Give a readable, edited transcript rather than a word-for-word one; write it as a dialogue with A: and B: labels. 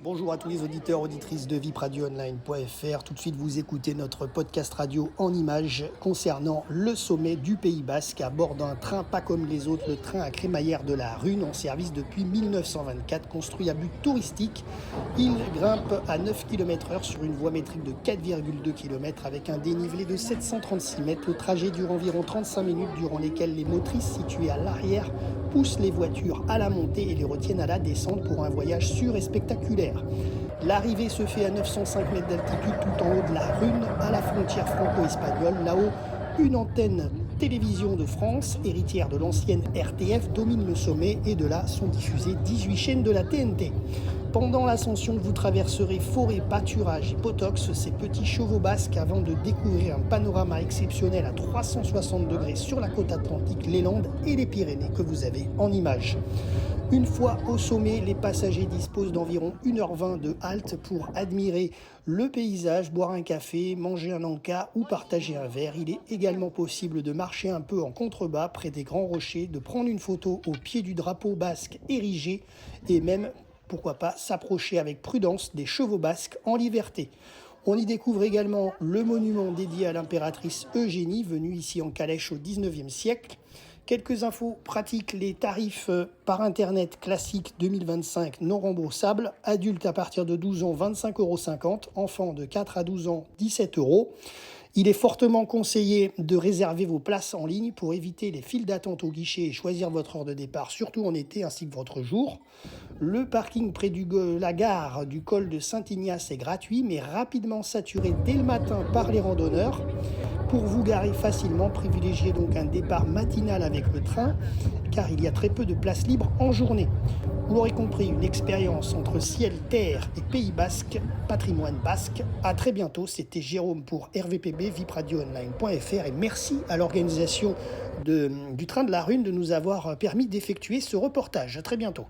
A: Bonjour à tous les auditeurs, auditrices de vipradioonline.fr. Tout de suite, vous écoutez notre podcast radio en images concernant le sommet du Pays Basque à bord d'un train pas comme les autres, le train à crémaillère de la Rune, en service depuis 1924, construit à but touristique. Il grimpe à 9 km/h sur une voie métrique de 4,2 km avec un dénivelé de 736 mètres. Le trajet dure environ 35 minutes durant lesquelles les motrices situées à l'arrière poussent les voitures à la montée et les retiennent à la descente pour un voyage sûr et spectaculaire. L'arrivée se fait à 905 mètres d'altitude tout en haut de la Rune, à la frontière franco-espagnole. Là-haut, une antenne Télévision de France, héritière de l'ancienne RTF, domine le sommet et de là sont diffusées 18 chaînes de la TNT. Pendant l'ascension, vous traverserez forêt, pâturage et potox, ces petits chevaux basques, avant de découvrir un panorama exceptionnel à 360 degrés sur la côte atlantique, les Landes et les Pyrénées que vous avez en images. Une fois au sommet, les passagers disposent d'environ 1h20 de halte pour admirer le paysage, boire un café, manger un encas ou partager un verre. Il est également possible de marcher un peu en contrebas près des grands rochers, de prendre une photo au pied du drapeau basque érigé et même, pourquoi pas, s'approcher avec prudence des chevaux basques en liberté. On y découvre également le monument dédié à l'impératrice Eugénie, venue ici en calèche au XIXe siècle. Quelques infos pratiques, les tarifs par Internet classique 2025 non remboursables, adultes à partir de 12 ans 25,50 €, enfants de 4 à 12 ans 17 €. Il est fortement conseillé de réserver vos places en ligne pour éviter les files d'attente au guichet et choisir votre heure de départ, surtout en été ainsi que votre jour. Le parking près de la gare du col de Saint-Ignace est gratuit mais rapidement saturé dès le matin par les randonneurs. Pour vous garer facilement, privilégiez donc un départ matinal avec le train, car il y a très peu de places libres en journée. Vous l'aurez compris, une expérience entre ciel, terre et Pays Basque, patrimoine basque. À très bientôt, c'était Jérôme pour RVPB, vipradioonline.fr, et merci à l'organisation du Train de la Rune de nous avoir permis d'effectuer ce reportage. À très bientôt.